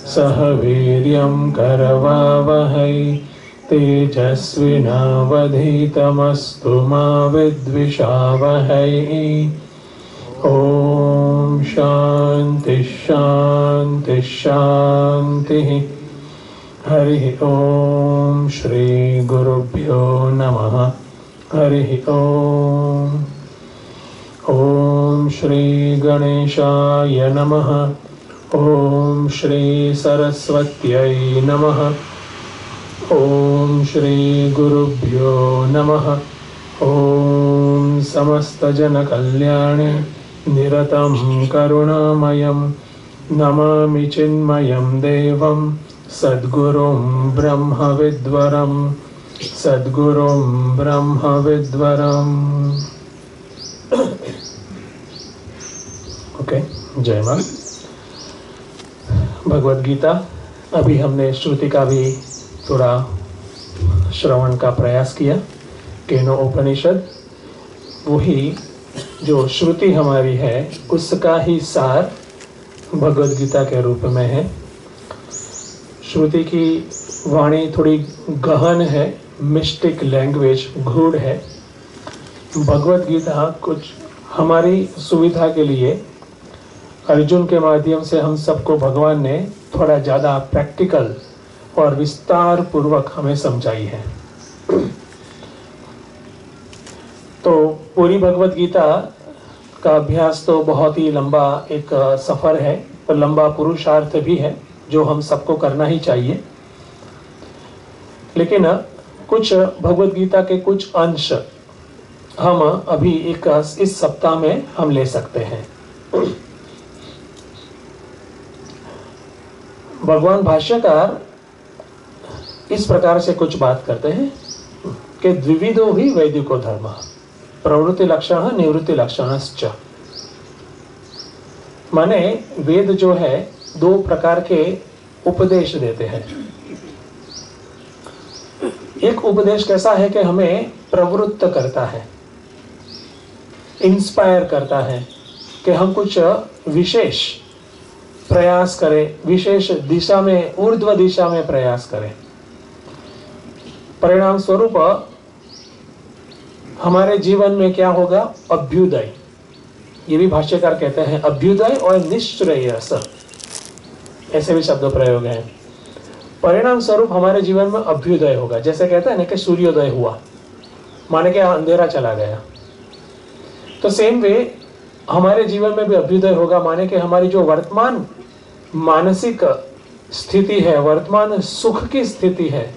सह वीर्यं करवावहै तेजस्विनावधीतमस्तु मा विद्विषावहै। ओम शांति शांति शांति। हरि ओम श्री गुरुभ्यो नमः। हरि ओम। ओम श्री गणेशाय नमः। ओम श्री सरस्वत्यै नमः। ओम श्री गुरुभ्यो नमः। ओम समस्त जन कल्याणे निरतं करुणामयं नमामि चिन्मयं देवं सद्गुरुं ब्रह्मविद्वरं सद्गुरुं ब्रह्मविद्वरम्। ओके, जय मां। भगवद गीता अभी हमने श्रुति का भी थोड़ा श्रवण का प्रयास किया। केनो उपनिषद वही जो श्रुति हमारी है उसका ही सार भगवद गीता के रूप में है। श्रुति की वाणी थोड़ी गहन है, मिस्टिक लैंग्वेज, गूढ़ है। भगवद गीता कुछ हमारी सुविधा के लिए अर्जुन के माध्यम से हम सबको भगवान ने थोड़ा ज़्यादा प्रैक्टिकल और विस्तार पूर्वक हमें समझाई है। तो पूरी भगवद गीता का अभ्यास तो बहुत ही लंबा एक सफ़र है, पर लंबा पुरुषार्थ भी है जो हम सबको करना ही चाहिए। लेकिन कुछ भगवद गीता के कुछ अंश हम अभी इस सप्ताह में हम ले सकते हैं। भगवान भाष्यकार इस प्रकार से कुछ बात करते हैं कि द्विविधो ही वैदिको धर्म, प्रवृत्ति लक्षण निवृत्ति लक्षणश्च। माने वेद जो है दो प्रकार के उपदेश देते हैं। एक उपदेश कैसा है कि हमें प्रवृत्त करता है, इंस्पायर करता है कि हम कुछ विशेष प्रयास करें, विशेष दिशा में, ऊर्ध्व दिशा में प्रयास करें। परिणाम स्वरूप हमारे जीवन में क्या होगा? अभ्युदय। ये भी भाष्यकार कहते हैं अभ्युदय और निश्रेयस, ऐसे भी शब्द प्रयोग हैं। परिणाम स्वरूप हमारे जीवन में अभ्युदय होगा। जैसे कहते हैं ना कि सूर्योदय हुआ, माने कि अंधेरा चला गया। तो सेम वे हमारे जीवन में भी अभ्युदय होगा, माने कि हमारी जो वर्तमान मानसिक स्थिति है, वर्तमान सुख की स्थिति है,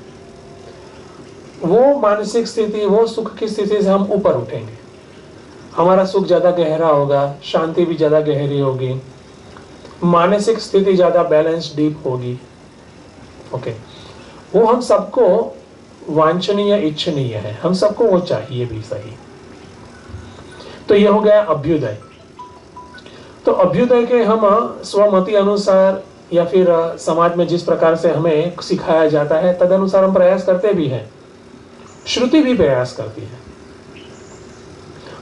वो मानसिक स्थिति, वो सुख की स्थिति से हम ऊपर उठेंगे। हमारा सुख ज्यादा गहरा होगा, शांति भी ज्यादा गहरी होगी, मानसिक स्थिति ज्यादा बैलेंस डीप होगी। ओके, वो हम सबको वांछनीय, इच्छनीय है, हम सबको वो चाहिए भी सही। तो ये हो गया अभ्युदय। तो अभ्युदय के हम स्वमति अनुसार या फिर समाज में जिस प्रकार से हमें सिखाया जाता है तद अनुसार हम प्रयास करते भी हैं। श्रुति भी प्रयास करती है।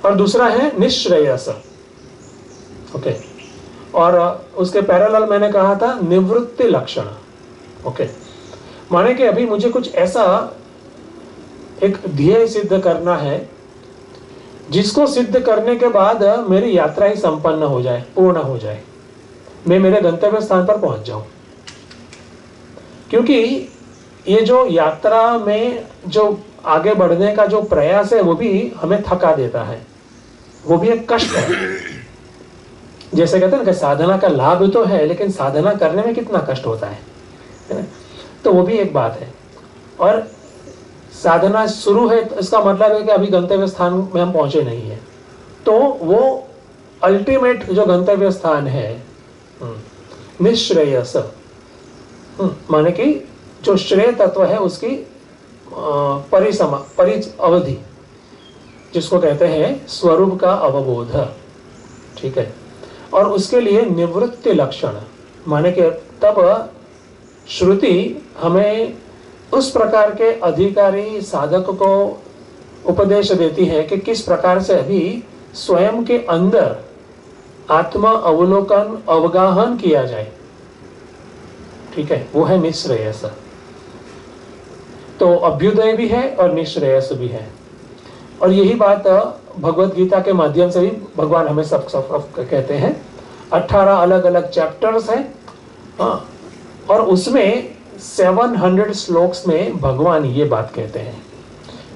और दूसरा है निश्रेयस। ओके, और उसके पैरेलल मैंने कहा था निवृत्ति लक्षण। ओके, माने कि अभी मुझे कुछ ऐसा एक ध्येय सिद्ध करना है जिसको सिद्ध करने के बाद मेरी यात्रा ही संपन्न हो जाए, पूर्ण हो जाए, मैं मेरे गंतव्य स्थान पर पहुंच जाऊं। क्योंकि ये जो यात्रा में जो आगे बढ़ने का जो प्रयास है वो भी हमें थका देता है, वो भी एक कष्ट है। जैसे कहते हैं ना कि साधना का लाभ तो है लेकिन साधना करने में कितना कष्ट होता है ना? तो वो भी एक बात है। और साधना शुरू है तो इसका मतलब है कि अभी गंतव्य स्थान में हम पहुंचे नहीं है। तो वो अल्टीमेट जो गंतव्य स्थान है निश्रेयस, माने कि जो श्रेय तत्व है उसकी परि अवधि, जिसको कहते हैं स्वरूप का अवबोध। ठीक है, और उसके लिए निवृत्ति लक्षण, माने कि तब श्रुति हमें उस प्रकार के अधिकारी साधक को उपदेश देती है कि किस प्रकार से अभी स्वयं के अंदर आत्मा अवलोकन, अवगाहन किया जाए। ठीक है, वो है निःश्रेयस। तो अभ्युदय भी है और निःश्रेयस भी है। और यही बात भगवत गीता के माध्यम से भी भगवान हमें सब कहते हैं। 18 अलग अलग चैप्टर्स हैं, हाँ, और उसमें 700 श्लोक्स में भगवान ये बात कहते हैं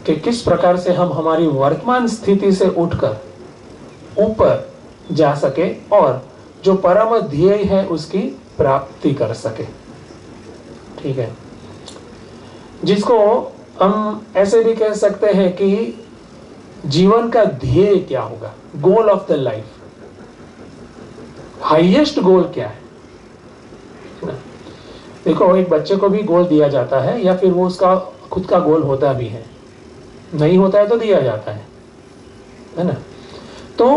कि किस प्रकार से हम हमारी वर्तमान स्थिति से उठकर ऊपर जा सके और जो परम ध्येय है उसकी प्राप्ति कर सके। ठीक है, जिसको हम ऐसे भी कह सकते हैं कि जीवन का ध्येय क्या होगा, goal of the life, highest goal क्या है ना। देखो, एक बच्चे को भी गोल दिया जाता है या फिर वो उसका खुद का गोल होता भी है, नहीं होता है तो दिया जाता है ना। तो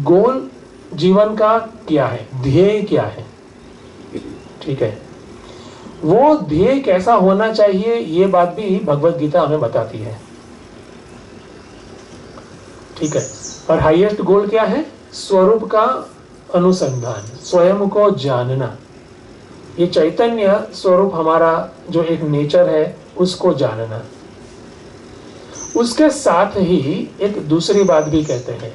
गोल जीवन का क्या है, ध्येय क्या है, ठीक है, वो ध्येय कैसा होना चाहिए, ये बात भी भगवत गीता हमें बताती है। ठीक है, और हाईएस्ट गोल क्या है, स्वरूप का अनुसंधान, स्वयं को जानना, ये चैतन्य स्वरूप हमारा जो एक नेचर है उसको जानना। उसके साथ ही एक दूसरी बात भी कहते हैं,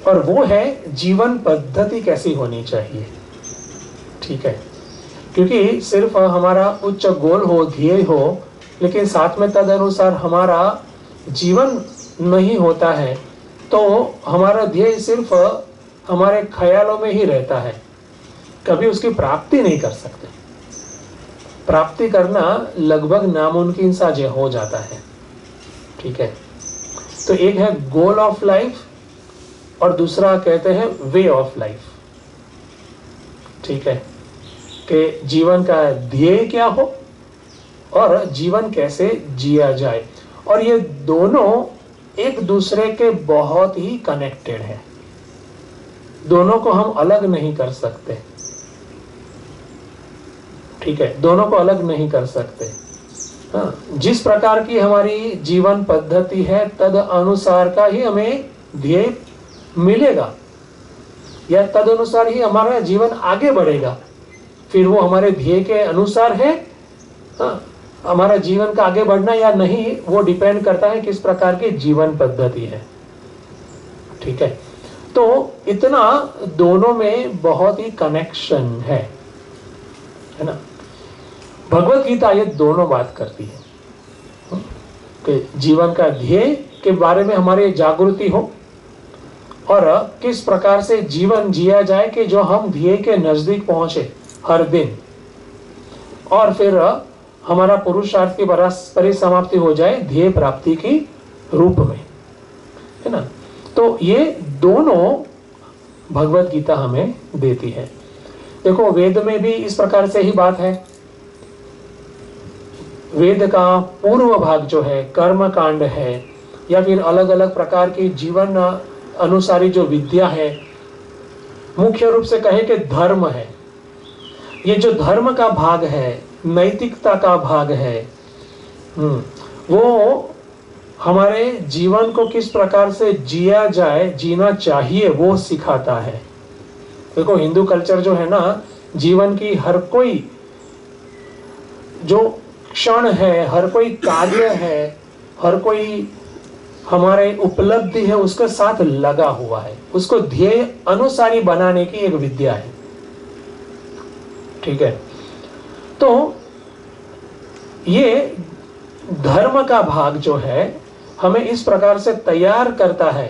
और वो है जीवन पद्धति कैसी होनी चाहिए। ठीक है, क्योंकि सिर्फ हमारा उच्च गोल हो, ध्येय हो, लेकिन साथ में तद अनुसार हमारा जीवन नहीं होता है तो हमारा ध्येय सिर्फ हमारे ख्यालों में ही रहता है, कभी उसकी प्राप्ति नहीं कर सकते। प्राप्ति करना लगभग नामुमकिन सा हो जाता है। ठीक है, तो एक है गोल ऑफ लाइफ और दूसरा कहते हैं वे ऑफ लाइफ। ठीक है, कि जीवन का ध्येय क्या हो और जीवन कैसे जिया जाए, और ये दोनों एक दूसरे के बहुत ही कनेक्टेड है, दोनों को हम अलग नहीं कर सकते। ठीक है, दोनों को अलग नहीं कर सकते। हाँ, जिस प्रकार की हमारी जीवन पद्धति है तद अनुसार का ही हमें ध्येय मिलेगा, या तद अनुसार ही हमारा जीवन आगे बढ़ेगा। फिर वो हमारे ध्येय के अनुसार है, हाँ, हमारा जीवन का आगे बढ़ना या नहीं वो डिपेंड करता है किस प्रकार की जीवन पद्धति है। ठीक है, तो इतना दोनों में बहुत ही कनेक्शन है ना। भगवत गीता ये दोनों बात करती है कि जीवन का ध्येय के बारे में हमारी जागृति हो और किस प्रकार से जीवन जिया जाए कि जो हम ध्येय के नजदीक पहुंचे हर दिन, और फिर हमारा पुरुषार्थ की परिसमाप्ति हो जाए ध्येय प्राप्ति की रूप में, है ना। तो ये दोनों भगवत गीता हमें देती है। देखो, वेद में भी इस प्रकार से ही बात है। वेद का पूर्व भाग जो है कर्म कांड है, या फिर अलग अलग प्रकार की जीवन अनुसारी जो विद्या है, मुख्य रूप से कहे कि धर्म है। ये जो धर्म का भाग है, नैतिकता का भाग है, वो हमारे जीवन को किस प्रकार से जिया जाए, जीना चाहिए, वो सिखाता है। देखो, हिंदू कल्चर जो है ना, जीवन की हर कोई जो क्षण है, हर कोई कार्य है, हर कोई हमारे उपलब्धि है, उसके साथ लगा हुआ है, उसको ध्येय अनुसारी बनाने की एक विद्या है। ठीक है, तो ये धर्म का भाग जो है हमें इस प्रकार से तैयार करता है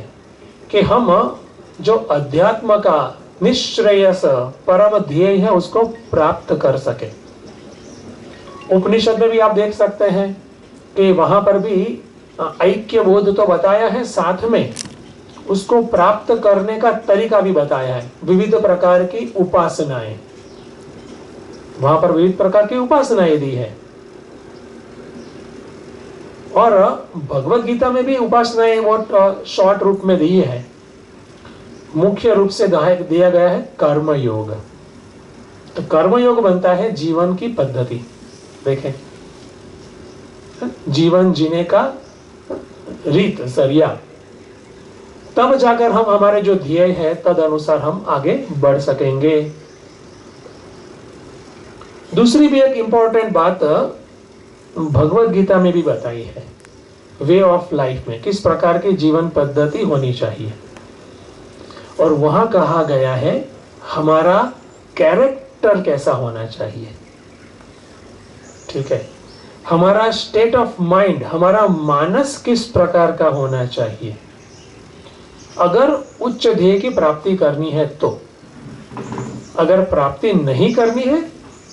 कि हम जो अध्यात्म का निःश्रेयस परम ध्येय है उसको प्राप्त कर सके। उपनिषद में भी आप देख सकते हैं कि वहां पर भी ऐक्य बोध तो बताया है, साथ में उसको प्राप्त करने का तरीका भी बताया है। विविध प्रकार की उपासनाएं, वहां पर विविध प्रकार की उपासनाएं दी है, और भगवत गीता में भी उपासनाएं बहुत शॉर्ट रूप में दी है। मुख्य रूप से दिया गया है कर्म योग। तो कर्म योग बनता है जीवन की पद्धति। देखें, जीवन जीने का रीत जरिया, तब जाकर हम हमारे जो ध्येय है तद अनुसार हम आगे बढ़ सकेंगे। दूसरी भी एक इंपॉर्टेंट बात भगवत गीता में भी बताई है, वे ऑफ लाइफ में किस प्रकार की जीवन पद्धति होनी चाहिए। और वहां कहा गया है हमारा कैरेक्टर कैसा होना चाहिए, ठीक है, हमारा स्टेट ऑफ माइंड, हमारा मानस किस प्रकार का होना चाहिए अगर उच्च ध्येय की प्राप्ति करनी है तो। अगर प्राप्ति नहीं करनी है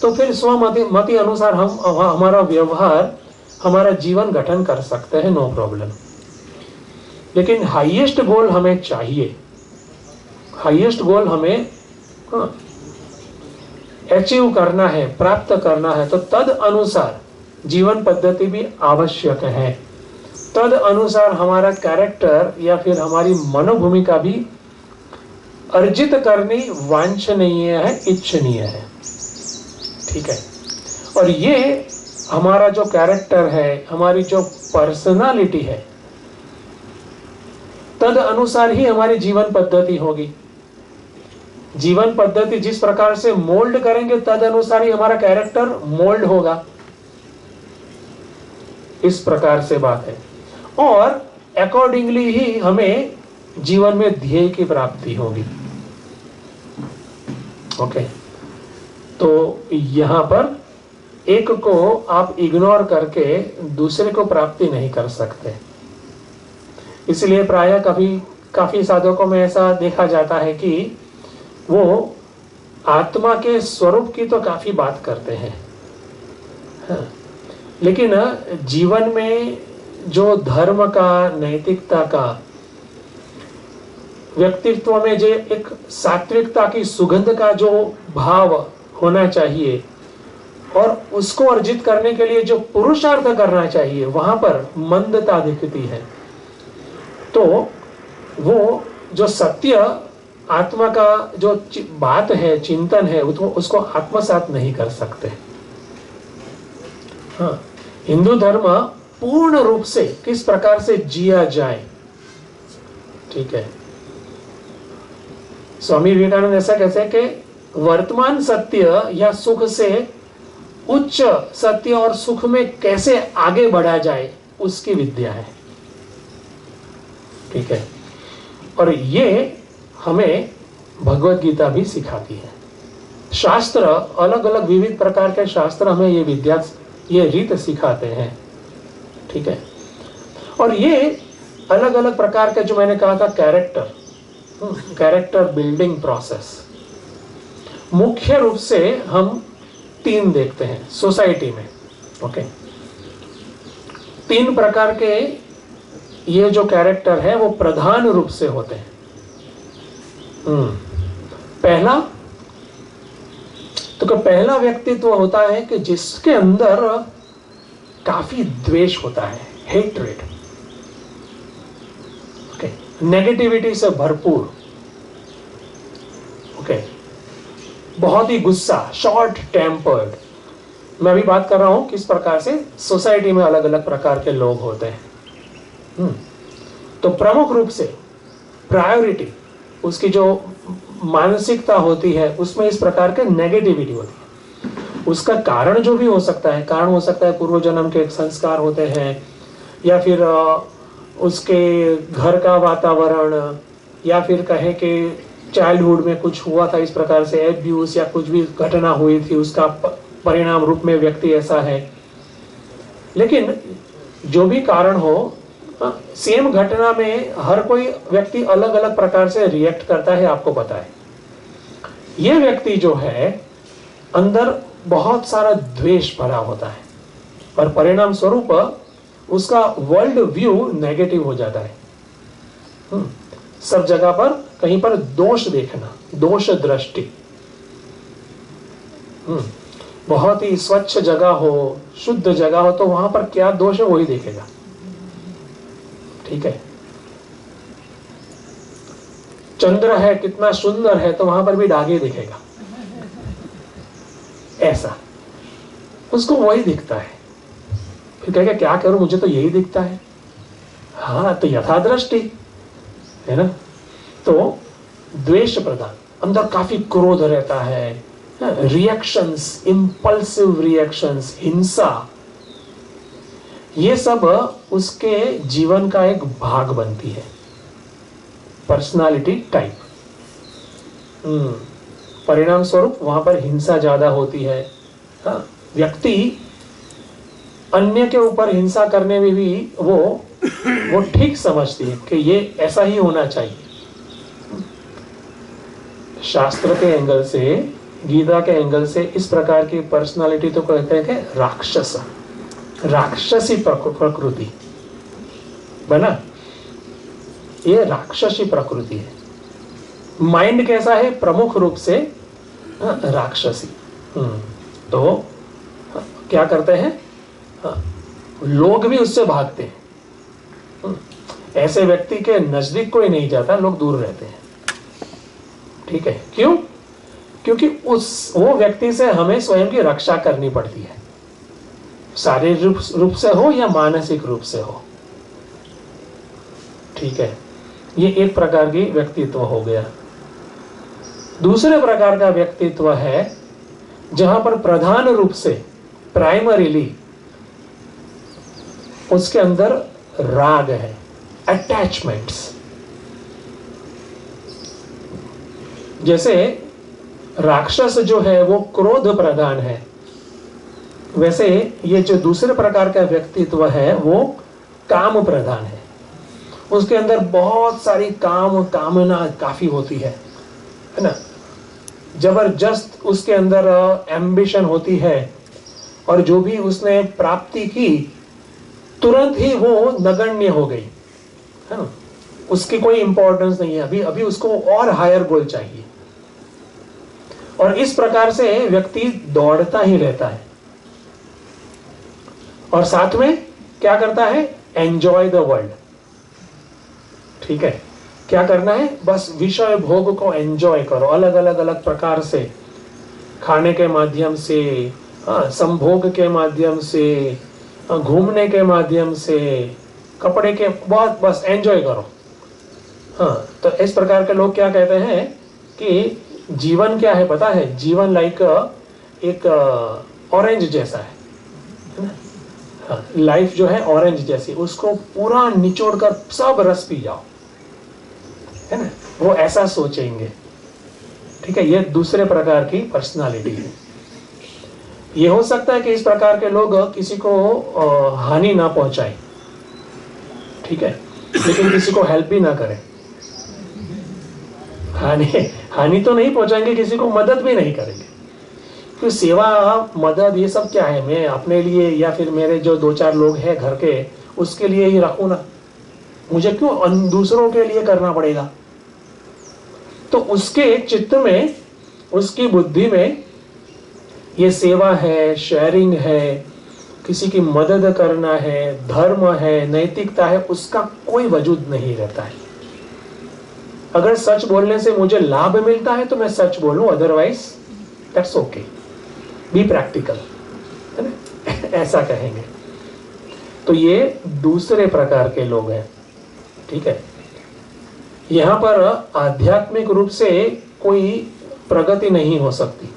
तो फिर स्वमति अनुसार हम हमारा व्यवहार, हमारा जीवन गठन कर सकते हैं, नो प्रॉब्लम। लेकिन हाईएस्ट गोल हमें चाहिए, हाईएस्ट गोल हमें अचीव करना है, प्राप्त करना है, तो तद अनुसार जीवन पद्धति भी आवश्यक है। तद अनुसार हमारा कैरेक्टर या फिर हमारी मनोभूमिका भी अर्जित करनी वांछनीय है, इच्छनीय है, ठीक है। और ये हमारा जो कैरेक्टर है, हमारी जो पर्सनालिटी है, तद अनुसार ही हमारी जीवन पद्धति होगी। जीवन पद्धति जिस प्रकार से मोल्ड करेंगे तद अनुसार ही हमारा कैरेक्टर मोल्ड होगा, इस प्रकार से बात है। और अकॉर्डिंगली ही हमें जीवन में ध्येय की प्राप्ति होगी। ओके, तो यहां पर एक को आप इग्नोर करके दूसरे को प्राप्ति नहीं कर सकते। इसलिए प्रायः काफी साधकों में ऐसा देखा जाता है कि वो आत्मा के स्वरूप की तो काफी बात करते हैं, हाँ, लेकिन जीवन में जो धर्म का, नैतिकता का, व्यक्तित्व में जो एक सात्विकता की सुगंध का जो भाव होना चाहिए और उसको अर्जित करने के लिए जो पुरुषार्थ करना चाहिए, वहां पर मंदता दिखती है। तो वो जो सत्य आत्मा का जो बात है, चिंतन है, उसको आत्मसात नहीं कर सकते। हाँ, हिंदू धर्म पूर्ण रूप से किस प्रकार से जिया जाए, ठीक है। स्वामी विवेकानंद ऐसा कहते हैं कि वर्तमान सत्य या सुख से उच्च सत्य और सुख में कैसे आगे बढ़ा जाए, उसकी विद्या है, ठीक है। और ये हमें भगवत गीता भी सिखाती है। शास्त्र, अलग अलग विविध प्रकार के शास्त्र हमें ये विद्या, ये रीत सिखाते हैं, ठीक है। और ये अलग अलग प्रकार के, जो मैंने कहा था, कैरेक्टर बिल्डिंग प्रोसेस, मुख्य रूप से हम 3 देखते हैं सोसाइटी में। ओके, 3 प्रकार के ये जो कैरेक्टर है वो प्रधान रूप से होते हैं। पहला तो पहला व्यक्तित्व होता है कि जिसके अंदर काफी द्वेष होता है, हेट्रेड, ओके, नेगेटिविटी से भरपूर, ओके, बहुत ही गुस्सा, शॉर्ट टेम्पर्ड। मैं अभी बात कर रहा हूं किस प्रकार से सोसाइटी में अलग अलग प्रकार के लोग होते हैं। तो प्रमुख रूप से प्रायोरिटी, उसकी जो मानसिकता होती है उसमें इस प्रकार के नेगेटिविटी होती है। उसका कारण जो भी हो सकता है, कारण हो सकता है पूर्व जन्म के संस्कार होते हैं, या फिर उसके घर का वातावरण, या फिर कहे कि चाइल्डहुड में कुछ हुआ था इस प्रकार से एब्यूज या कुछ भी घटना हुई थी, उसका परिणाम रूप में व्यक्ति ऐसा है। लेकिन जो भी कारण हो, सेम घटना में हर कोई व्यक्ति अलग अलग प्रकार से रिएक्ट करता है, आपको पता है। यह व्यक्ति जो है अंदर बहुत सारा द्वेष भरा होता है और परिणाम स्वरूप उसका वर्ल्ड व्यू नेगेटिव हो जाता है। सब जगह पर कहीं पर दोष देखना, दोष दृष्टि। बहुत ही स्वच्छ जगह हो, शुद्ध जगह हो, तो वहां पर क्या दोष है वही देखेगा, ठीक है। चंद्र है, कितना सुंदर है, तो वहां पर भी दागे दिखेगा, ऐसा उसको वही दिखता है। फिर कहेगा क्या करूं, मुझे तो यही दिखता है। हाँ, तो यथादृष्टि है ना। तो द्वेष प्रधान, अंदर काफी क्रोध रहता है, रिएक्शंस, इंपल्सिव रिएक्शंस, हिंसा, ये सब उसके जीवन का एक भाग बनती है, पर्सनालिटी टाइप। परिणाम स्वरूप वहां पर हिंसा ज्यादा होती है। हाँ, व्यक्ति अन्य के ऊपर हिंसा करने में भी वो ठीक समझती है कि ये ऐसा ही होना चाहिए। शास्त्र के एंगल से, गीता के एंगल से इस प्रकार की पर्सनालिटी तो कहते हैं कि राक्षस, राक्षसी प्रकृति बना, ये राक्षसी प्रकृति है। माइंड कैसा है? प्रमुख रूप से राक्षसी। तो क्या करते हैं, लोग भी उससे भागते हैं। ऐसे व्यक्ति के नजदीक कोई नहीं जाता, लोग दूर रहते हैं। ठीक है, क्यों? क्योंकि वो व्यक्ति से हमें स्वयं की रक्षा करनी पड़ती है, शारीरिक रूप से हो या मानसिक रूप से हो। ठीक है, ये एक प्रकार की व्यक्तित्व हो गया। दूसरे प्रकार का व्यक्तित्व है जहां पर प्रधान रूप से, प्राइमरीली उसके अंदर राग है, अटैचमेंट्स। जैसे राक्षस जो है वो क्रोध प्रधान है, वैसे ये जो दूसरे प्रकार का व्यक्तित्व है वो काम प्रधान है। उसके अंदर बहुत सारी कामना काफी होती है ना, जबरदस्त उसके अंदर एम्बिशन होती है, और जो भी उसने प्राप्ति की तुरंत ही वो नगण्य हो गई है ना, उसकी कोई इंपॉर्टेंस नहीं है, अभी अभी उसको और हायर गोल चाहिए। और इस प्रकार से व्यक्ति दौड़ता ही रहता है, और साथ में क्या करता है? Enjoy the world. ठीक है, क्या करना है? बस विषय भोग को एंजॉय करो, अलग अलग अलग प्रकार से, खाने के माध्यम से, संभोग के माध्यम से, घूमने के माध्यम से, कपड़े के, बहुत बस एंजॉय करो। हाँ, तो इस प्रकार के लोग क्या कहते हैं कि जीवन क्या है पता है? जीवन लाइक एक ऑरेंज जैसा है ना, लाइफ जो है ऑरेंज जैसी, उसको पूरा निचोड़ कर सब रस पी जाओ, है ना, वो ऐसा सोचेंगे। ठीक है, ये दूसरे प्रकार की पर्सनालिटी है। ये हो सकता है कि इस प्रकार के लोग किसी को हानि ना पहुंचाए, ठीक है, लेकिन किसी को हेल्प भी ना करें। हानि तो नहीं पहुंचाएंगे, किसी को मदद भी नहीं करेंगे। तो सेवा, मदद, ये सब क्या है? मैं अपने लिए या फिर मेरे जो दो चार लोग हैं घर के, उसके लिए ही रखूं ना, मुझे क्यों दूसरों के लिए करना पड़ेगा? तो उसके चित्त में, उसकी बुद्धि में ये सेवा है, शेयरिंग है, किसी की मदद करना है, धर्म है, नैतिकता है, उसका कोई वजूद नहीं रहता है। अगर सच बोलने से मुझे लाभ मिलता है तो मैं सच बोलूं, otherwise that's okay, be practical, है ना, ऐसा कहेंगे। तो ये दूसरे प्रकार के लोग हैं। ठीक है, यहां पर आध्यात्मिक रूप से कोई प्रगति नहीं हो सकती।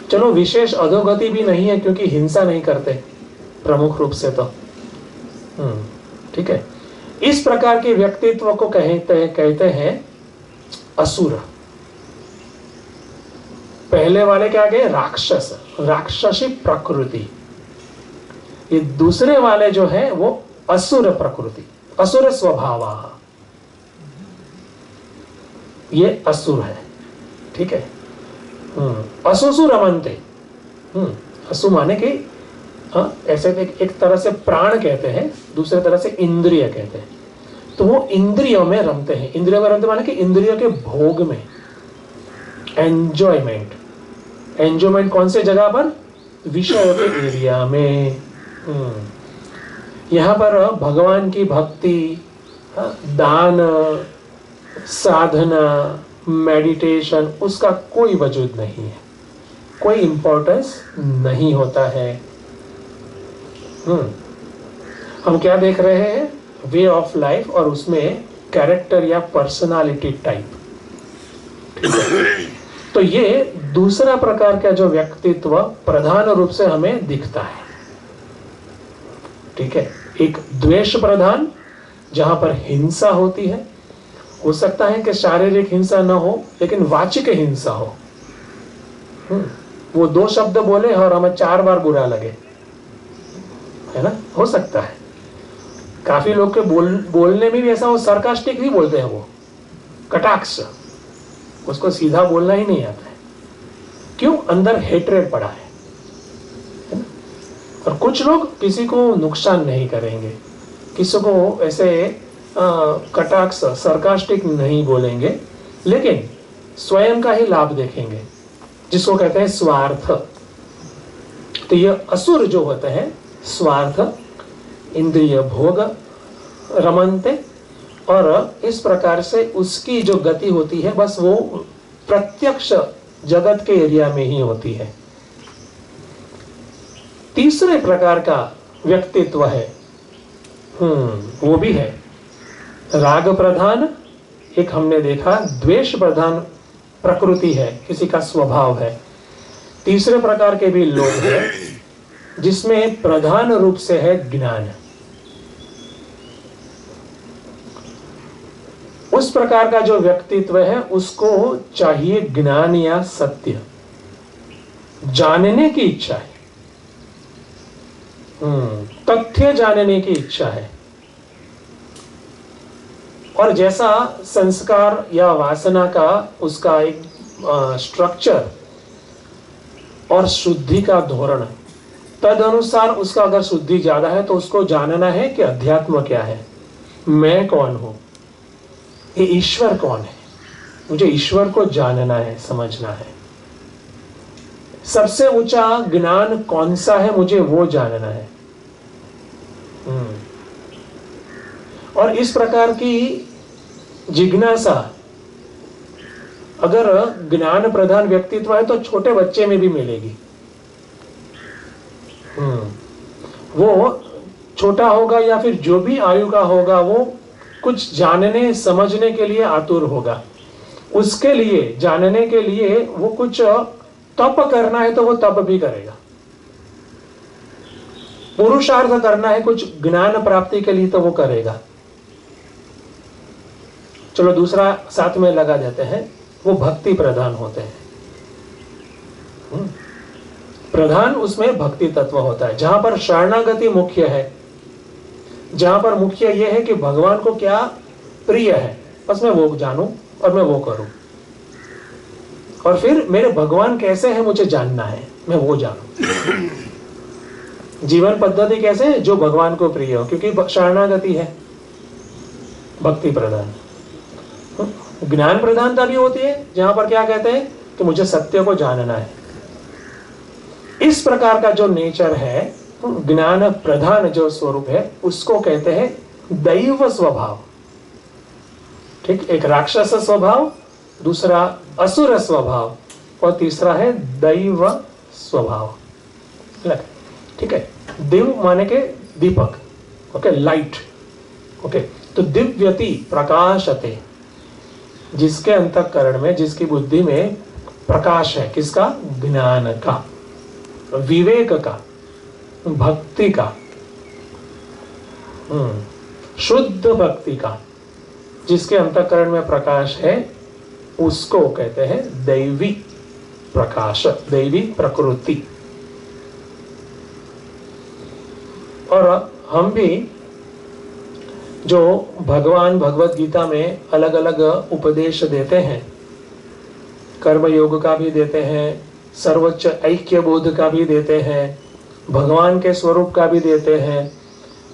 चलो, विशेष अधोगति भी नहीं है, क्योंकि हिंसा नहीं करते प्रमुख रूप से तो। ठीक है, इस प्रकार के व्यक्तित्व को कहते हैं असुर। पहले वाले क्या कहे? राक्षस, राक्षसी प्रकृति। ये दूसरे वाले जो है वो असुर प्रकृति, असुर स्वभाव, ये असुर है। ठीक है, असुसु रमन्ते। असु माने कि ऐसे एक तरह से प्राण कहते हैं, दूसरे तरह से इंद्रिय कहते हैं। तो वो इंद्रियों में रमते हैं। इंद्रियों में रमते माने कि इंद्रियों के भोग में, एंजॉयमेंट। एंजॉयमेंट कौन से जगह पर? विषय के एरिया में। यहाँ पर भगवान की भक्ति, दान, साधना, मेडिटेशन, उसका कोई वजूद नहीं है, कोई इंपॉर्टेंस नहीं होता है। हम क्या देख रहे हैं? वे ऑफ लाइफ, और उसमें कैरेक्टर या पर्सनालिटी टाइप। ठीक है, तो ये दूसरा प्रकार का जो व्यक्तित्व प्रधान रूप से हमें दिखता है। ठीक है, एक द्वेष प्रधान जहां पर हिंसा होती है, हो सकता है कि शारीरिक हिंसा न हो लेकिन वाचिक हिंसा हो। वो 2 शब्द बोले और हमें 4 बार बुरा लगे, है ना, हो सकता है। काफी लोग के बोलने में भी ऐसा, वो सरकास्टिक भी बोलते हैं, वो कटाक्ष, उसको सीधा बोलना ही नहीं आता है। क्यों? अंदर हेट्रेड पड़ा है ना? और कुछ लोग किसी को नुकसान नहीं करेंगे, किसी को ऐसे कटाक्ष सरकास्टिक नहीं बोलेंगे, लेकिन स्वयं का ही लाभ देखेंगे, जिसको कहते हैं स्वार्थ। तो ये असुर जो होते हैं स्वार्थ, इंद्रिय भोग रमनते, और इस प्रकार से उसकी जो गति होती है बस वो प्रत्यक्ष जगत के एरिया में ही होती है। तीसरे प्रकार का व्यक्तित्व है, वो भी है राग प्रधान। एक हमने देखा द्वेष प्रधान प्रकृति है, किसी का स्वभाव है। तीसरे प्रकार के भी लोग हैं जिसमें प्रधान रूप से है ज्ञान। उस प्रकार का जो व्यक्तित्व है उसको चाहिए ज्ञान या सत्य, जानने की इच्छा है, तथ्य जानने की इच्छा है। और जैसा संस्कार या वासना का उसका एक स्ट्रक्चर और शुद्धि का धोरण, तद अनुसार उसका अगर शुद्धि ज्यादा है तो उसको जानना है कि अध्यात्म क्या है, मैं कौन हूं, ये ईश्वर कौन है, मुझे ईश्वर को जानना है, समझना है। सबसे ऊंचा ज्ञान कौन सा है, मुझे वो जानना है। और इस प्रकार की जिज्ञासा अगर ज्ञान प्रधान व्यक्तित्व है तो छोटे बच्चे में भी मिलेगी। वो छोटा होगा या फिर जो भी आयु का होगा, वो कुछ जानने समझने के लिए आतुर होगा। उसके लिए जानने के लिए वो कुछ तप करना है तो वो तप भी करेगा, पुरुषार्थ करना है कुछ ज्ञान प्राप्ति के लिए तो वो करेगा। चलो दूसरा साथ में लगा देते हैं, वो भक्ति प्रधान होते हैं। प्रधान उसमें भक्ति तत्व होता है, जहां पर शरणागति मुख्य है, जहां पर मुख्य यह है कि भगवान को क्या प्रिय है, बस मैं वो जानूं और मैं वो करूं, और फिर मेरे भगवान कैसे हैं मुझे जानना है, मैं वो जानूं। जीवन पद्धति कैसे है, जो भगवान को प्रिय हो, क्योंकि शरणागति है। भक्ति प्रधान। ज्ञान प्रधानता भी होती है, जहां पर क्या कहते हैं कि मुझे सत्य को जानना है। इस प्रकार का जो नेचर है, ज्ञान प्रधान जो स्वरूप है, उसको कहते हैं दैव स्वभाव। ठीक, एक राक्षस स्वभाव, दूसरा असुर स्वभाव, और तीसरा है दैव स्वभाव। ठीक है, दिव माने के दीपक, ओके, लाइट, ओके। तो दिव्यति प्रकाशते, जिसके अंतःकरण में, जिसकी बुद्धि में प्रकाश है, किसका? ज्ञान का, विवेक का, भक्ति का, शुद्ध भक्ति का, जिसके अंतःकरण में प्रकाश है, उसको कहते हैं दैवी प्रकाश, दैवी प्रकृति। और हम भी जो भगवान भगवत गीता में अलग अलग उपदेश देते हैं, कर्म योग का भी देते हैं, सर्वोच्च ऐक्य बोध का भी देते हैं, भगवान के स्वरूप का भी देते हैं,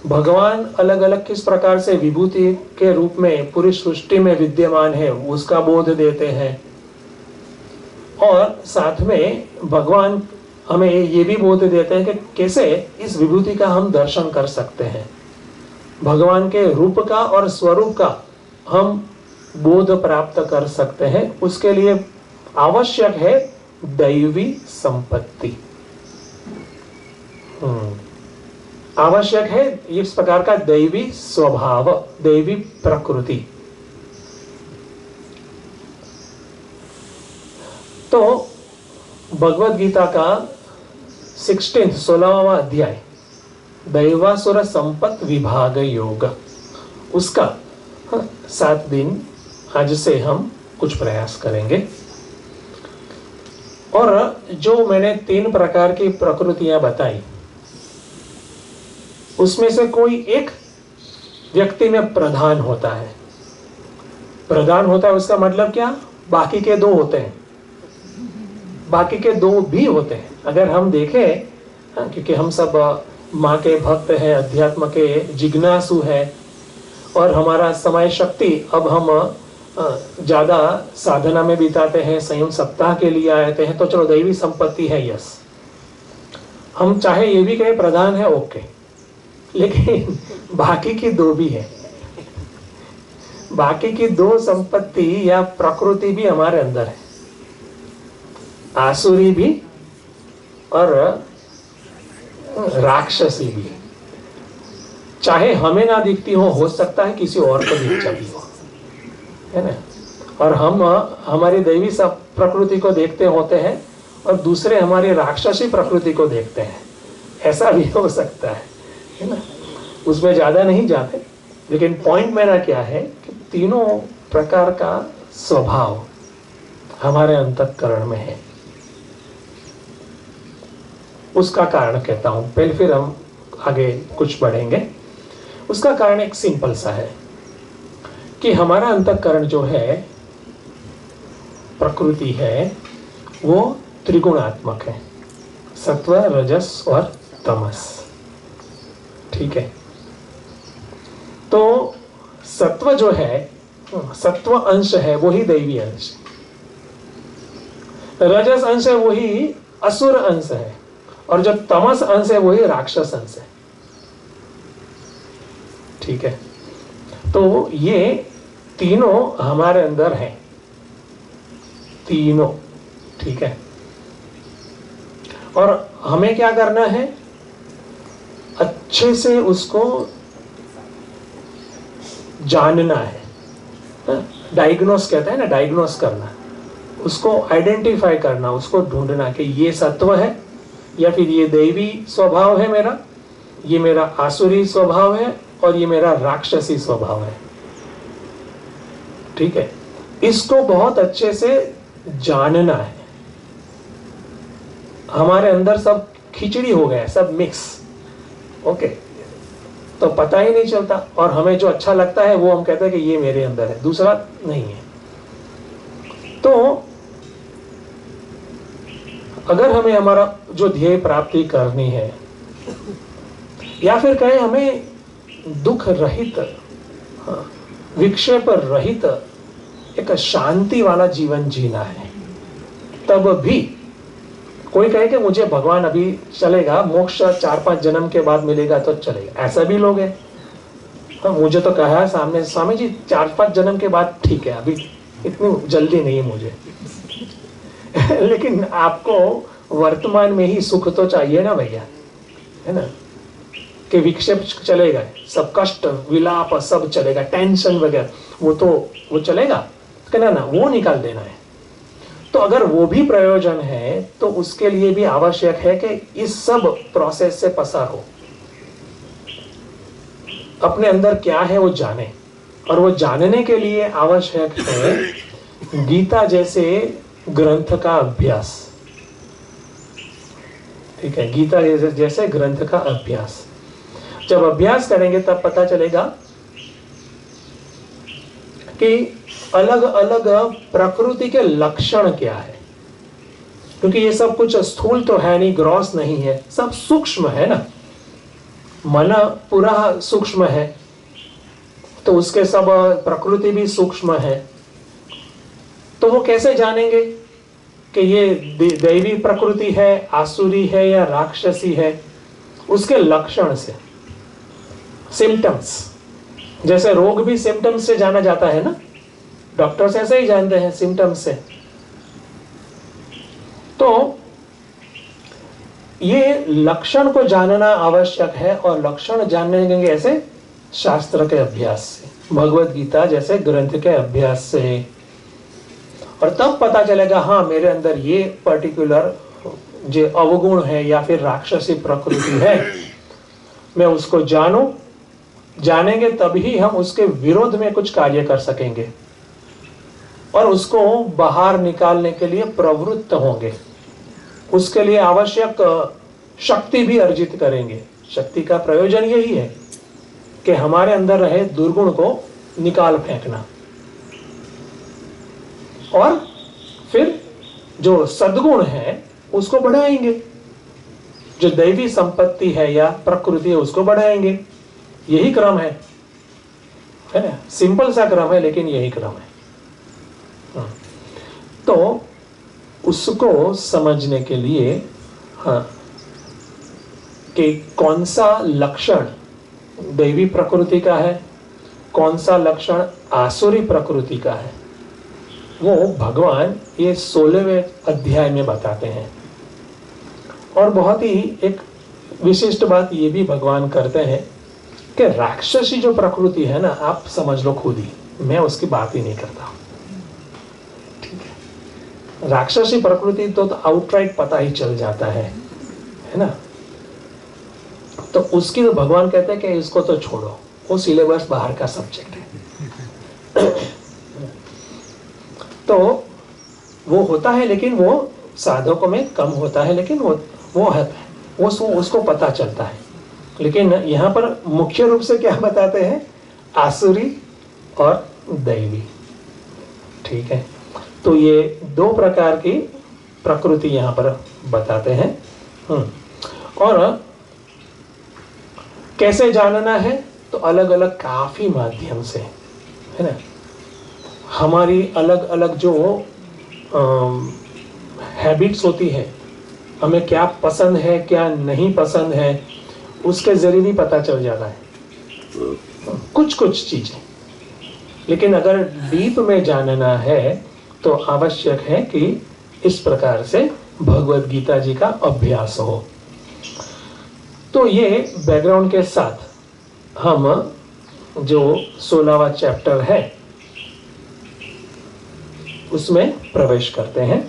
भगवान अलग अलग किस प्रकार से विभूति के रूप में पूरी सृष्टि में विद्यमान है उसका बोध देते हैं, और साथ में भगवान हमें ये भी बोध देते हैं कि कैसे इस विभूति का हम दर्शन कर सकते हैं, भगवान के रूप का और स्वरूप का हम बोध प्राप्त कर सकते हैं। उसके लिए आवश्यक है दैवी संपत्ति, आवश्यक है इस प्रकार का दैवी स्वभाव, दैवी प्रकृति। तो भगवद गीता का 16वां अध्याय दैवासुर संपत्ति विभाग योग, उसका 7 दिन आज से हम कुछ प्रयास करेंगे। और जो मैंने 3 प्रकार की प्रकृतियां बताई, उसमें से कोई एक व्यक्ति में प्रधान होता है। प्रधान होता है उसका मतलब क्या? बाकी के 2 होते हैं, बाकी के 2 भी होते हैं। अगर हम देखें, क्योंकि हम सब माँ के भक्त हैं, अध्यात्म के जिज्ञासु हैं, और हमारा समय शक्ति अब हम ज्यादा साधना में बिताते हैं, संयम सप्ताह के लिए आते हैं, तो चलो दैवी संपत्ति है, यस। हम चाहे ये भी कहे प्रधान है, ओके, लेकिन बाकी की 2 भी है। बाकी की 2 संपत्ति या प्रकृति भी हमारे अंदर है, आसुरी भी और राक्षसी भी। चाहे हमें ना दिखती हो सकता है किसी और को दिख जाती हो, है ना। और हम हमारी दैवी प्रकृति को देखते होते हैं और दूसरे हमारी राक्षसी प्रकृति को देखते हैं, ऐसा भी हो सकता है ना। उसमें ज्यादा नहीं जाते, लेकिन पॉइंट मेरा क्या है कि तीनों प्रकार का स्वभाव हमारे अंतःकरण में है। उसका कारण कहता हूं पहले, फिर हम आगे कुछ बढ़ेंगे। उसका कारण एक सिंपल सा है कि हमारा अंतःकरण जो है, प्रकृति है, वो त्रिगुणात्मक है, सत्व, रजस और तमस। ठीक है, तो सत्व जो है, सत्व अंश है वही दैवी अंश, रजस अंश है वही असुर अंश है, और जो तमस अंश है वही राक्षस अंश है। ठीक है, तो ये तीनों हमारे अंदर हैं, तीनों। ठीक है, और हमें क्या करना है? अच्छे से उसको जानना है। डायग्नोस कहते हैं ना, डायग्नोस करना, उसको आइडेंटिफाई करना, उसको ढूंढना कि ये सत्व है या फिर ये दैवी स्वभाव है मेरा, ये मेरा आसुरी स्वभाव है और ये मेरा राक्षसी स्वभाव है। ठीक है, इसको बहुत अच्छे से जानना है। हमारे अंदर सब खिचड़ी हो गया, सब मिक्स, ओके, तो पता ही नहीं चलता, और हमें जो अच्छा लगता है वो हम कहते हैं कि ये मेरे अंदर है, दूसरा नहीं है। तो अगर हमें हमारा जो ध्येय प्राप्ति करनी है, या फिर कहें हमें दुख रहित, विक्षेप रहित एक शांति वाला जीवन जीना है, तब भी कोई कहे कि मुझे भगवान अभी चलेगा, मोक्ष 4-5 जन्म के बाद मिलेगा तो चलेगा, ऐसा भी लोग हैं। हाँ, मुझे तो कहा है सामने, स्वामी जी 4-5 जन्म के बाद ठीक है, अभी इतनी जल्दी नहीं है मुझे। लेकिन आपको वर्तमान में ही सुख तो चाहिए ना भैया, है ना, कि विक्षेप चलेगा, सब कष्ट विलाप सब चलेगा, टेंशन वगैरह वो चलेगा ना, वो निकाल देना है। तो अगर वो भी प्रयोजन है तो उसके लिए भी आवश्यक है कि इस सब प्रोसेस से पसार हो, अपने अंदर क्या है वो जाने, और वो जानने के लिए आवश्यक है गीता जैसे ग्रंथ का अभ्यास। ठीक है, गीता जैसे ग्रंथ का अभ्यास जब अभ्यास करेंगे तब पता चलेगा कि अलग अलग प्रकृति के लक्षण क्या है, क्योंकि ये सब कुछ स्थूल तो है नहीं, ग्रॉस नहीं है, सब सूक्ष्म है ना। मन पूरा सूक्ष्म है, तो उसके सब प्रकृति भी सूक्ष्म है। तो वो कैसे जानेंगे कि ये दैवी प्रकृति है, आसुरी है या राक्षसी है? उसके लक्षण से, सिम्टम्स, जैसे रोग भी सिम्टम्स से जाना जाता है ना, डॉक्टर्स ऐसे ही जानते हैं सिम्टम्स से। तो ये लक्षण को जानना आवश्यक है, और लक्षण जानने ऐसे शास्त्र के अभ्यास से, भगवत गीता जैसे ग्रंथ के अभ्यास से। और तब पता चलेगा हाँ मेरे अंदर ये पर्टिकुलर जो अवगुण है या फिर राक्षसी प्रकृति है, मैं उसको जानूं। जानेंगे तभी हम उसके विरोध में कुछ कार्य कर सकेंगे और उसको बाहर निकालने के लिए प्रवृत्त होंगे। उसके लिए आवश्यक शक्ति भी अर्जित करेंगे। शक्ति का प्रयोजन यही है कि हमारे अंदर रहे दुर्गुण को निकाल फेंकना और फिर जो सद्गुण है उसको बढ़ाएंगे। जो दैवी संपत्ति है या प्रकृति है उसको बढ़ाएंगे। यही क्रम है ना? सिंपल सा क्रम है लेकिन यही क्रम है। तो उसको समझने के लिए कि कौन सा लक्षण दैवी प्रकृति का है, कौन सा लक्षण आसुरी प्रकृति का है, वो भगवान ये 16वें अध्याय में बताते हैं। और बहुत ही एक विशिष्ट बात ये भी भगवान करते हैं कि राक्षसी जो प्रकृति है ना, आप समझ लो खुद ही, मैं उसकी बात ही नहीं करता। ठीक है, राक्षसी प्रकृति तो आउटराइट पता ही चल जाता है ना। तो उसकी तो भगवान कहते हैं कि इसको तो छोड़ो, वो सिलेबस बाहर का सब्जेक्ट है। तो वो होता है लेकिन वो साधकों में कम होता है, लेकिन वो है, वो उसको पता चलता है। लेकिन यहाँ पर मुख्य रूप से क्या बताते हैं, आसुरी और दैवी। ठीक है, तो ये दो प्रकार की प्रकृति यहाँ पर बताते हैं। और कैसे जानना है, तो अलग अलग काफी माध्यम से, है ना। हमारी अलग अलग जो हैबिट्स होती है, हमें क्या पसंद है क्या नहीं पसंद है, उसके जरिए भी पता चल जाता है कुछ कुछ चीजें। लेकिन अगर डीप में जानना है तो आवश्यक है कि इस प्रकार से भगवद गीता जी का अभ्यास हो। तो ये बैकग्राउंड के साथ हम जो 16वां चैप्टर है उसमें प्रवेश करते हैं।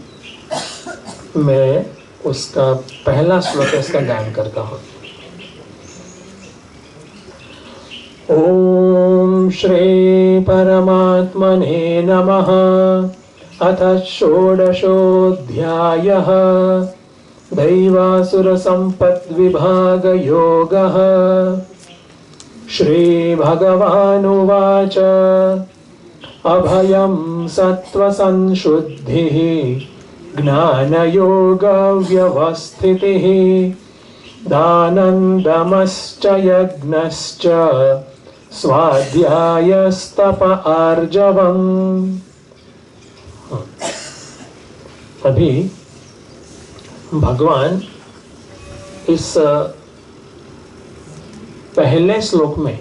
मैं उसका पहला श्लोक इसका गायन करता हूँ। ओम श्री परमात्मने नमः। अथ षोडशोऽध्यायः दैवासुर संपत् विभाग योगः। श्री भगवानुवाच अभयं सत्त्वसंशुद्धिः ज्ञानयोग व्यवस्थितिः दानन्दमश्च यज्ञश्च स्वाध्यायस्तप आर्जवम्। अभी भगवान इस पहले श्लोक में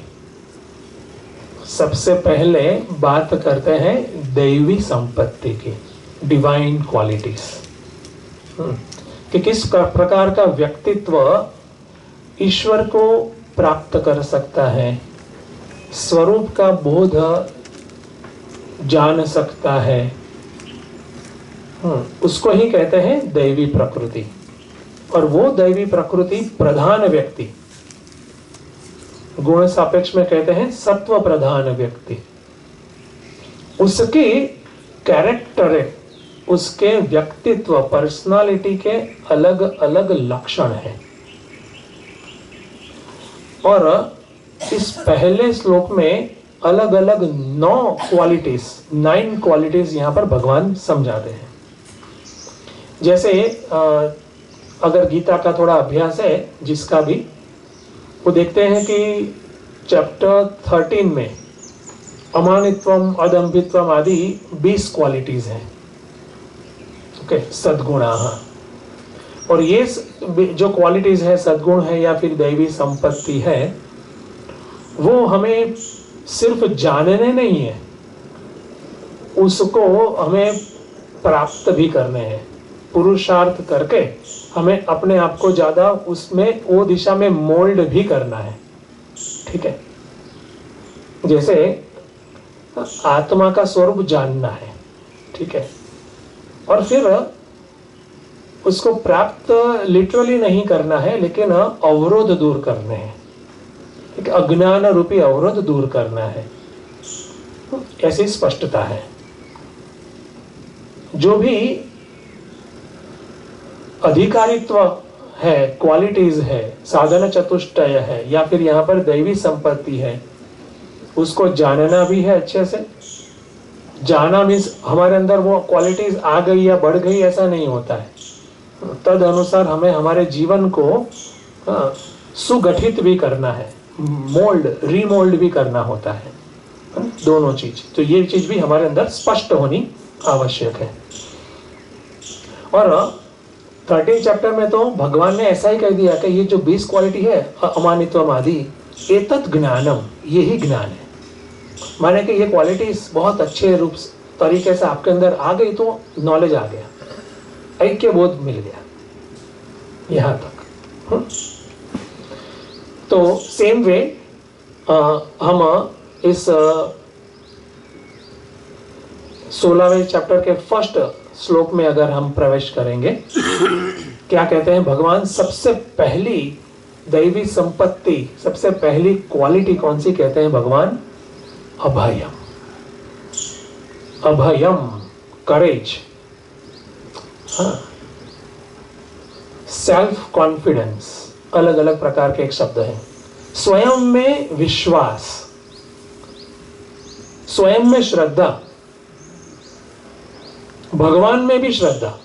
सबसे पहले बात करते हैं दैवी संपत्ति की, डिवाइन क्वालिटीज, कि किस प्रकार का व्यक्तित्व ईश्वर को प्राप्त कर सकता है, स्वरूप का बोध जान सकता है, उसको ही कहते हैं दैवी प्रकृति। और वो दैवी प्रकृति प्रधान व्यक्ति, गुण सापेक्ष में कहते हैं सत्व प्रधान व्यक्ति, उसकी कैरेक्टर, उसके व्यक्तित्व, पर्सनालिटी के अलग अलग लक्षण हैं। और इस पहले श्लोक में अलग अलग 9 क्वालिटीज यहां पर भगवान समझाते हैं। जैसे अगर गीता का थोड़ा अभ्यास है जिसका भी, वो देखते हैं कि चैप्टर 13 में अमानित्वम, अदम्भित्वम आदि 20 क्वालिटीज हैं। ओके, सद्गुणाः। और ये जो क्वालिटीज है, सद्गुण है या फिर दैवी संपत्ति है, वो हमें सिर्फ जानने नहीं है, उसको हमें प्राप्त भी करने हैं। पुरुषार्थ करके हमें अपने आप को ज्यादा उसमें, वो दिशा में मोल्ड भी करना है। ठीक है, जैसे आत्मा का स्वरूप जानना है, ठीक है, और फिर उसको प्राप्त लिटरली नहीं करना है, लेकिन अवरोध दूर करने हैं, एक अज्ञान रूपी अवरोध दूर करना है, ऐसी स्पष्टता है। जो भी अधिकारित्व है, क्वालिटीज है, साधन चतुष्टय है, या फिर यहाँ पर दैवी संपत्ति है, उसको जानना भी है अच्छे से। जाना मीन्स हमारे अंदर वो क्वालिटीज आ गई या बढ़ गई, ऐसा नहीं होता है। तद अनुसार हमें हमारे जीवन को सुगठित भी करना है, मोल्ड रीमोल्ड भी करना होता है, दोनों चीज। तो ये चीज भी हमारे अंदर स्पष्ट होनी आवश्यक है। और 13 चैप्टर में तो भगवान ने ऐसा ही कह दिया कि ये जो 20 क्वालिटी है, अमानित्वम आदि, एतत् ज्ञानम, यही ज्ञान है। माने कि ये क्वालिटीज बहुत अच्छे रूप तरीके से आपके अंदर आ गई तो नॉलेज आ गया, ऐक्य बोध मिल गया, यहां तक। तो सेम वे हम इस 16वें चैप्टर के फर्स्ट श्लोक में अगर हम प्रवेश करेंगे, क्या कहते हैं भगवान? सबसे पहली दैवी संपत्ति, सबसे पहली क्वालिटी कौन सी कहते हैं भगवान? अभयम। अभयम, करेज, सेल्फ कॉन्फिडेंस, अलग अलग प्रकार के एक शब्द हैं। स्वयं में विश्वास, स्वयं में श्रद्धा, भगवान में भी श्रद्धा,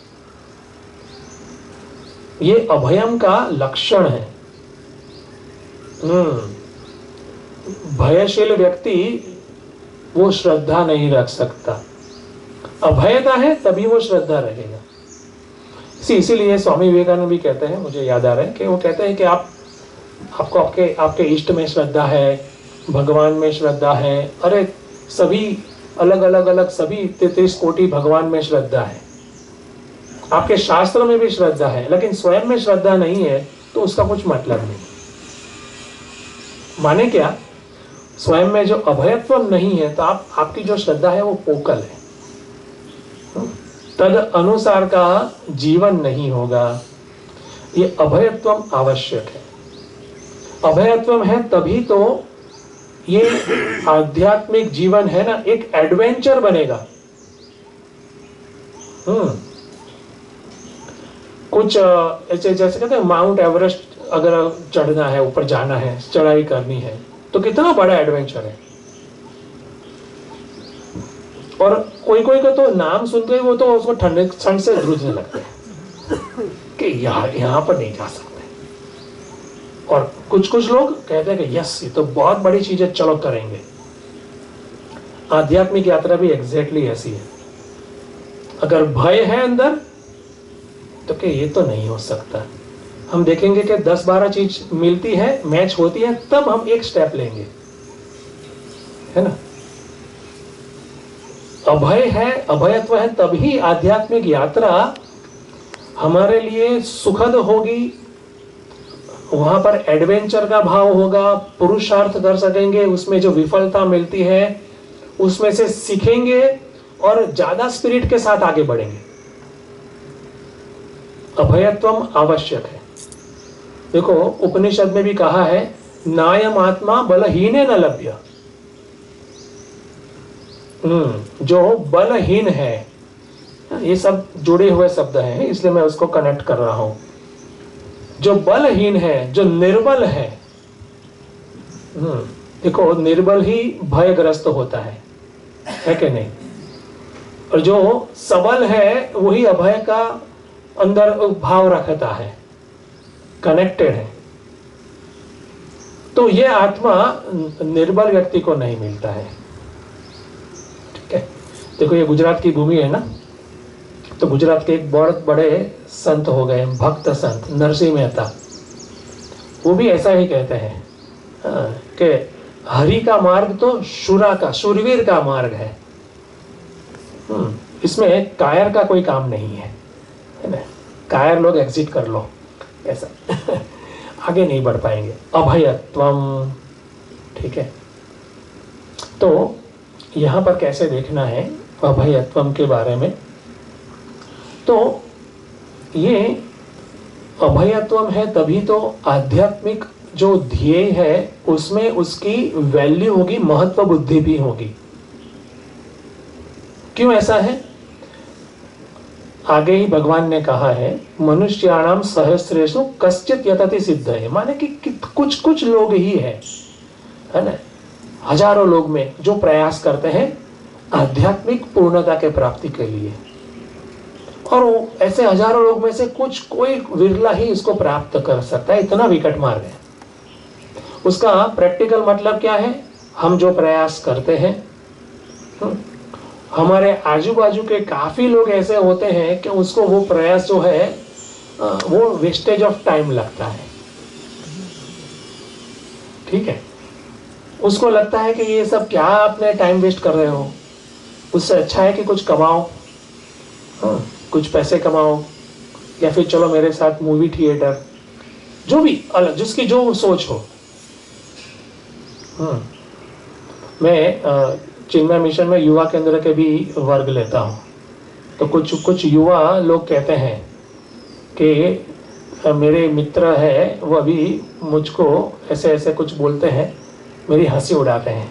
ये अभयम का लक्षण है। भयशील व्यक्ति वो श्रद्धा नहीं रख सकता। अभयता है तभी वो श्रद्धा रहेगा। इसीलिए स्वामी विवेकानंद भी कहते हैं, मुझे याद आ रहा है कि वो कहते हैं कि आपको आपके इष्ट में श्रद्धा है, भगवान में श्रद्धा है, अरे सभी अलग सभी 33 कोटि भगवान में श्रद्धा है, आपके शास्त्र में भी श्रद्धा है, लेकिन स्वयं में श्रद्धा नहीं है तो उसका कुछ मतलब नहीं। माने क्या? स्वयं में जो अभयत्व नहीं है तो आपकी जो श्रद्धा है वो पोकल है, तद अनुसार का जीवन नहीं होगा। ये अभयत्व आवश्यक है। अभयत्व है तभी तो ये आध्यात्मिक जीवन है ना, एक एडवेंचर बनेगा। कुछ ऐसे जैसे कहते हैं माउंट एवरेस्ट अगर चढ़ना है, ऊपर जाना है, चढ़ाई करनी है, तो कितना बड़ा एडवेंचर है। और कोई का तो नाम सुनते ही वो तो उसको ठंड से ध्रुजने लगते हैं कि यहाँ पर नहीं जा सकते। और कुछ लोग कहते हैं कि यस, ये तो बहुत बड़ी चीज है, चलो करेंगे। आध्यात्मिक यात्रा भी एग्जैक्टली ऐसी है। अगर भय है अंदर तो कि ये तो नहीं हो सकता, हम देखेंगे कि 10-12 चीज मिलती है, मैच होती है, तब हम एक स्टेप लेंगे, है ना। अभय है, अभयत्व है, तभी आध्यात्मिक यात्रा हमारे लिए सुखद होगी। वहां पर एडवेंचर का भाव होगा, पुरुषार्थ कर सकेंगे, उसमें जो विफलता मिलती है उसमें से सीखेंगे और ज्यादा स्पिरिट के साथ आगे बढ़ेंगे। अभयत्वम आवश्यक है। देखो उपनिषद में भी कहा है, नायम आत्मा बलहीने न लभ्य। जो बलहीन है, ये सब जुड़े हुए शब्द हैं, इसलिए मैं उसको कनेक्ट कर रहा हूं। जो बलहीन है, जो निर्बल है, देखो निर्बल ही भयग्रस्त होता है कि नहीं। और जो सबल है वही अभय का अंदर भाव रखता है, कनेक्टेड है। तो ये आत्मा निर्बल व्यक्ति को नहीं मिलता है। ठीक है, देखो ये गुजरात की भूमि है ना, तो गुजरात के एक बहुत बड़े संत हो गए, भक्त संत नरसिंह मेहता, वो भी ऐसा ही कहते हैं कि हरि का मार्ग तो शूरवीर का मार्ग है। इसमें कायर का कोई काम नहीं है ना। कायर लोग एग्जिट कर लो, ऐसा आगे नहीं बढ़ पाएंगे। अभयत्वम, ठीक है। तो यहां पर कैसे देखना है अभयत्वम के बारे में? तो ये अभयत्वम है, तभी तो आध्यात्मिक जो ध्येय है उसमें उसकी वैल्यू होगी, महत्व बुद्धि भी होगी। क्यों ऐसा है? आगे ही भगवान ने कहा है, मनुष्याणाम सहस्रेषु कश्चित् यतति सिद्ध है, माने कि कुछ कुछ लोग ही है ना, हजारों लोग में जो प्रयास करते हैं आध्यात्मिक पूर्णता के प्राप्ति के लिए, और ऐसे हजारों लोग में से कोई विरला ही इसको प्राप्त कर सकता है। इतना विकट मार्ग है। उसका प्रैक्टिकल मतलब क्या है? हम जो प्रयास करते हैं, हमारे आजू बाजू के काफी लोग ऐसे होते हैं कि उसको वो प्रयास जो है वो वेस्टेज ऑफ टाइम लगता है। ठीक है, उसको लगता है कि ये सब क्या अपने टाइम वेस्ट कर रहे हो, उससे अच्छा है कि कुछ कमाओ, कुछ पैसे कमाओ, या फिर चलो मेरे साथ मूवी थिएटर, जो भी अलग जिसकी जो सोच हो। मैं चिन्मय मिशन में युवा केंद्र के भी वर्ग लेता हूँ, तो कुछ युवा लोग कहते हैं कि मेरे मित्र है वो अभी मुझको ऐसे ऐसे कुछ बोलते हैं, मेरी हंसी उड़ाते हैं।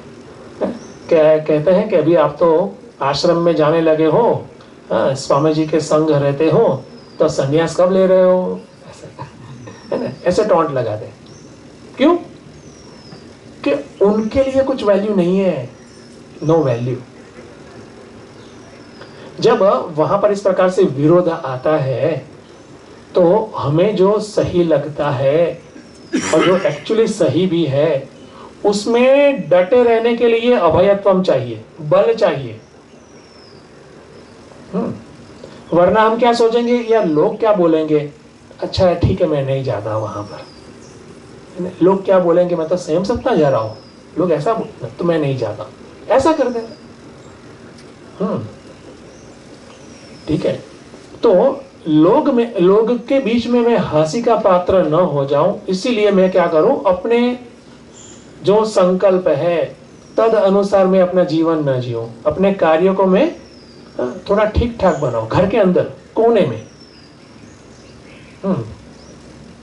कहते हैं कि अभी आप तो आश्रम में जाने लगे हो, स्वामी जी के संग रहते हो, तो संन्यास कब ले रहे हो, है ना, ऐसे टॉन्ट लगाते। क्यों? कि उनके लिए कुछ वैल्यू नहीं है, नो वैल्यू। जब वहां पर इस प्रकार से विरोध आता है तो हमें जो सही लगता है और जो एक्चुअली सही भी है उसमें डटे रहने के लिए अभयत्वम चाहिए, बल चाहिए। वरना हम क्या सोचेंगे, यार लोग क्या बोलेंगे, अच्छा है ठीक है मैं नहीं जाता वहां पर, लोग क्या बोलेंगे, मैं तो स्वयं सप्ताह जा रहा हूं, लोग ऐसा बोलते तो मैं नहीं जाता, ऐसा कर दे। ठीक है, तो लोग के बीच में मैं हंसी का पात्र न हो जाऊं, इसीलिए मैं क्या करूं, अपने जो संकल्प है तद अनुसार मैं अपना जीवन न जीऊं, अपने कार्यों को मैं थोड़ा ठीक ठाक बनाऊं, घर के अंदर कोने में।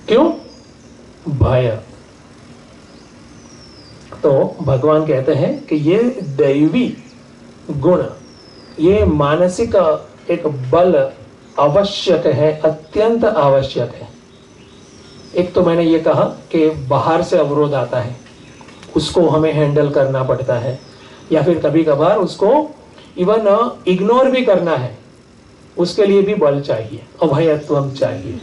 क्यों? भय। तो भगवान कहते हैं कि ये दैवी गुण, ये मानसिक एक बल आवश्यक है, अत्यंत आवश्यक है। एक तो मैंने ये कहा कि बाहर से अवरोध आता है, उसको हमें हैंडल करना पड़ता है, या फिर कभी कभार उसको इवन इग्नोर भी करना है, उसके लिए भी बल चाहिए, अभयत्वम चाहिए।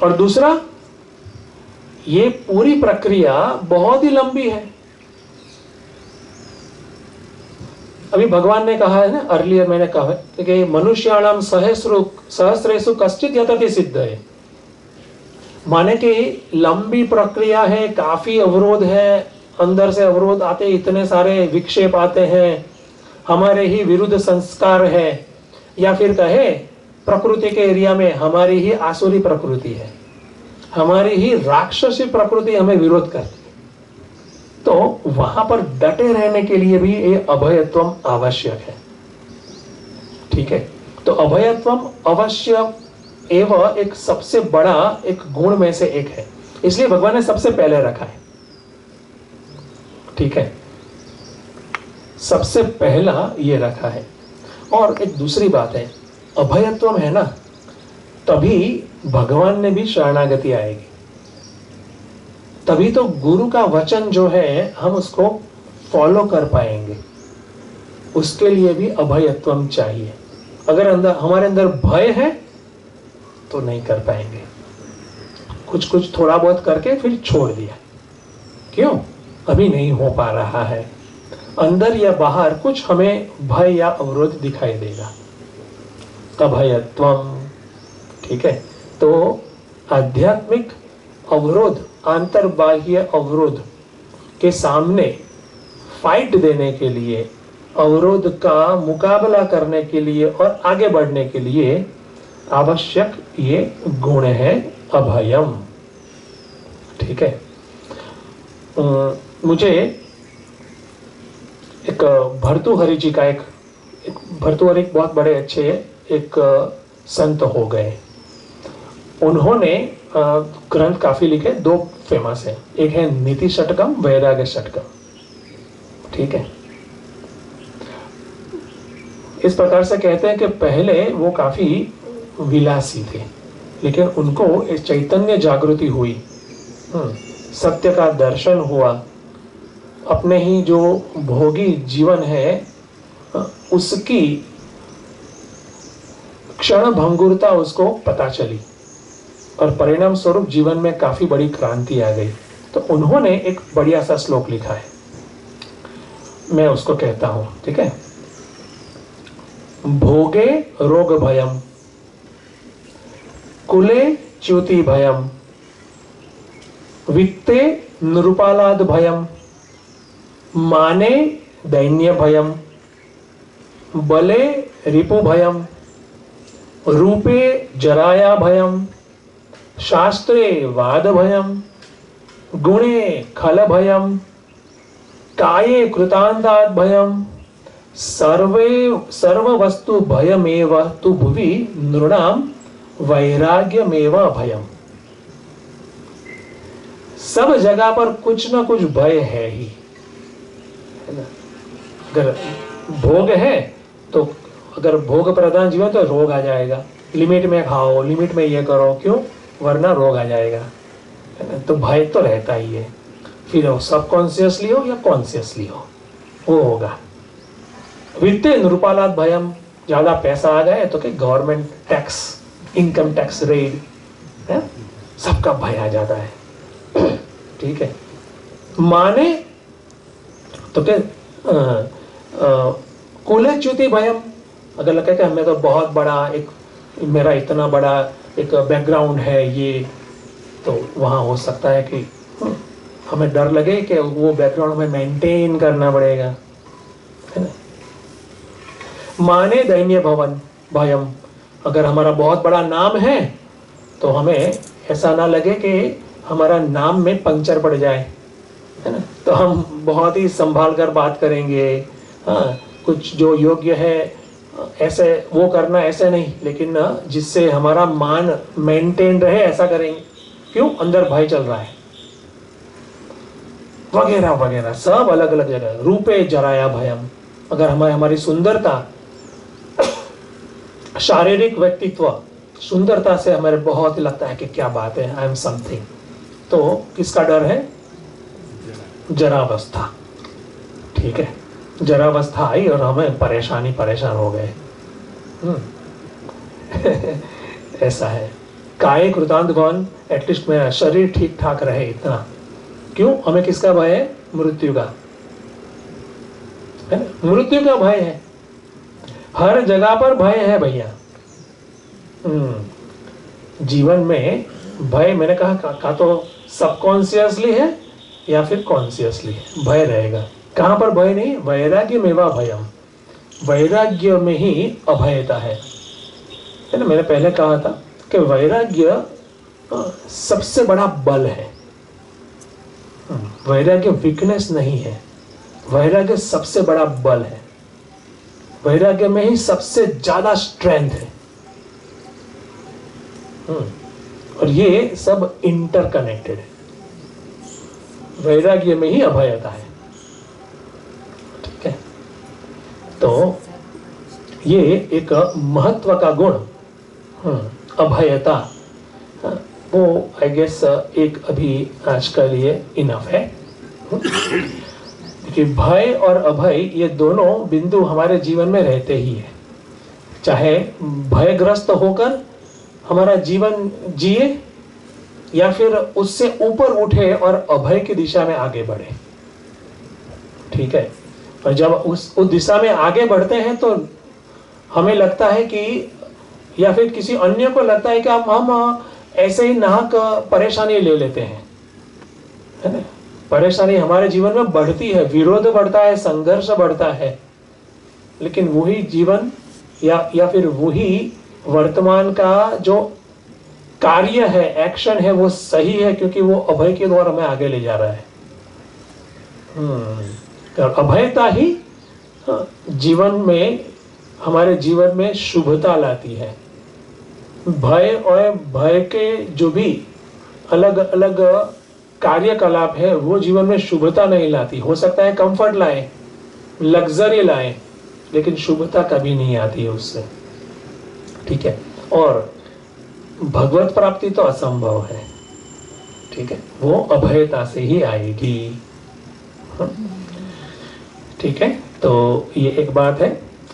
और दूसरा, ये पूरी प्रक्रिया बहुत ही लंबी है। अभी भगवान ने कहा है ना, अर्लियर मैंने कहा है कि मनुष्याणाम सहस्रेषु कश्चित् यतति सिद्ध है, माने कि लंबी प्रक्रिया है, काफी अवरोध है, अंदर से अवरोध आते, इतने सारे विक्षेप आते हैं, हमारे ही विरुद्ध संस्कार है, या फिर कहे प्रकृति के एरिया में हमारी ही आसुरी प्रकृति है, हमारी ही राक्षसी प्रकृति हमें विरोध करती है। तो वहां पर डटे रहने के लिए भी ये अभयत्वम आवश्यक है। ठीक है, तो अभयत्वम अवश्य एवं एक सबसे बड़ा एक गुण में से एक है, इसलिए भगवान ने सबसे पहले रखा है। ठीक है, सबसे पहला ये रखा है। और एक दूसरी बात है, अभयत्वम है ना, तभी भगवान ने भी शरणागति आएगी, तभी तो गुरु का वचन जो है हम उसको फॉलो कर पाएंगे। उसके लिए भी अभयत्वम चाहिए। अगर हमारे अंदर भय है तो नहीं कर पाएंगे, कुछ थोड़ा बहुत करके फिर छोड़ दिया, क्यों, अभी नहीं हो पा रहा है, अंदर या बाहर कुछ हमें भय या अवरोध दिखाई देगा, अभयत्वम। ठीक है, तो आध्यात्मिक अवरोध, अंतर्बाह्य अवरोध के सामने फाइट देने के लिए, अवरोध का मुकाबला करने के लिए और आगे बढ़ने के लिए आवश्यक ये गुण है अभयम। ठीक है, मुझे एक भर्तृहरि जी का एक भर्तृहरि बहुत बड़े अच्छे एक संत हो गए। उन्होंने ग्रंथ काफी लिखे, 2 फेमस है, एक है नीति षटकम, वैराग्य षटकम। ठीक है, इस प्रकार से कहते हैं कि पहले वो काफी विलासी थे, लेकिन उनको एक चैतन्य जागृति हुई, सत्य का दर्शन हुआ, अपने ही जो भोगी जीवन है उसकी क्षण भंगुरता उसको पता चली, और परिणाम स्वरूप जीवन में काफी बड़ी क्रांति आ गई। तो उन्होंने एक बढ़िया सा श्लोक लिखा है, मैं उसको कहता हूं। ठीक है, भोगे रोग भयम, कुले च्युति भयम, वित्ते नृपालाद भयम, माने दैन्य भयम, बले रिपु भयम, रूपे जराया भयम, शास्त्रे वाद भयम, गुणे खल भयम, काये कृतांतात् भयम, सर्व वस्तु भयमेव तु भुवि नृणाम वैराग्यमेव भयम। सब जगह पर कुछ ना कुछ भय है ही, है ना। अगर भोग है तो, अगर भोग प्रधान जीवन तो रोग आ जाएगा, लिमिट में खाओ, लिमिट में ये करो, क्यों, वरना रोग आ जाएगा, है ना। तो भय तो रहता ही है, फिर वो सबकॉन्शियसली हो या कॉन्शियसली हो, वो होगा। वित्ते नृपालाद भयम, ज्यादा पैसा आ जाए तो क्या, government tax, income tax raid है, सबका भय आ जाता है। ठीक है, माने तो क्या, कुलच्युति भयम, अगर लगे कि हमें तो बहुत बड़ा एक, मेरा इतना बड़ा एक बैकग्राउंड है ये, तो वहाँ हो सकता है कि हमें डर लगे कि वो बैकग्राउंड हमें मेंटेन करना पड़ेगा, है ना। माने दैन्य भवन भयम, अगर हमारा बहुत बड़ा नाम है तो हमें ऐसा ना लगे कि हमारा नाम में पंक्चर पड़ जाए, है ना। तो हम बहुत ही संभाल कर बात करेंगे, हाँ, कुछ जो योग्य है ऐसे वो करना, ऐसे नहीं, लेकिन जिससे हमारा मान मेंटेन रहे ऐसा करेंगे, क्यों, अंदर भय चल रहा है, वगैरह वगैरह, सब अलग अलग जगह। रूपे जराया भयम, अगर हमारी सुंदरता, शारीरिक व्यक्तित्व, सुंदरता से हमारे बहुत ही लगता है कि क्या बात है, आई एम समथिंग, तो किसका डर है, जरावस्था। ठीक है, जरावस्था आई और हमें परेशान हो गए। ऐसा है। काय कृतांत भवन, एटलीस्ट मेरा शरीर ठीक ठाक रहे, इतना, क्यों, हमें किसका भय है, मृत्यु का, है ना, मृत्यु का भय है, हर जगह पर भय है भैया। जीवन में भय, मैंने कहा तो सबकॉन्शियसली है या फिर कॉन्शियसली भय रहेगा। कहां पर भय नहीं, वैराग्य में वा भयम, वैराग्य में ही अभयता है ना। मैंने पहले कहा था कि वैराग्य सबसे बड़ा बल है, वैराग्य वीकनेस नहीं है, वैराग्य सबसे बड़ा बल है, वैराग्य में ही सबसे ज्यादा स्ट्रेंथ है। और ये सब इंटरकनेक्टेड है, वैराग्य में ही अभयता है। ठीक है, तो ये एक महत्व का गुण, अभयता, वो आई गेस एक अभी आज के लिए इनफ है। क्योंकि भय और अभय ये दोनों बिंदु हमारे जीवन में रहते ही है, चाहे भयग्रस्त होकर हमारा जीवन जिए या फिर उससे ऊपर उठे और अभय की दिशा में आगे बढ़े। ठीक है, और जब उस दिशा में आगे बढ़ते हैं तो हमें लगता है कि, या फिर किसी अन्य को लगता है कि हम ऐसे ही नाहक परेशानी ले लेते हैं, है ना। परेशानी हमारे जीवन में बढ़ती है, विरोध बढ़ता है, संघर्ष बढ़ता है, लेकिन वही जीवन या फिर वही वर्तमान का जो कार्य है, एक्शन है, वो सही है, क्योंकि वो अभय के द्वारा हमें आगे ले जा रहा है। अभयता ही जीवन में हमारे जीवन में शुभता लाती है। भय और भय के जो भी अलग अलग कार्यकलाप है वो जीवन में शुभता नहीं लाती। हो सकता है कंफर्ट लाए, लग्जरी लाए, लेकिन शुभता कभी नहीं आती है उससे। ठीक है, और भगवत प्राप्ति तो असंभव है। ठीक है, वो अभयता से ही आएगी। ठीक है, तो ये एक बात है।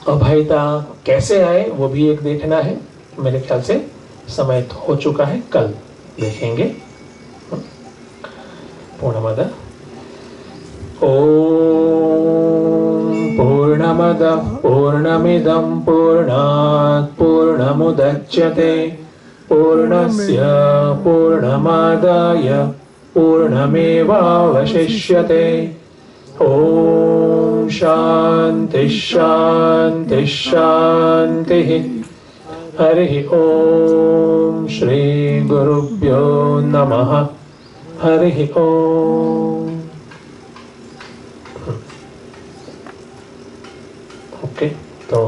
अभयता कैसे आए वो भी एक देखना है। मेरे ख्याल से समय हो चुका है, कल देखेंगे। पूर्णमद ओम पूर्णमद पूर्णमिदं पूर्णात् पूर्णमुदच्यते पूर्णस्य पूर्णमादाय पूर्णमेवावशिष्यते। ओम शांति शांति शांति। हरि ओम श्री गुरुभ्यो नमः। हरि ओम। ओके, तो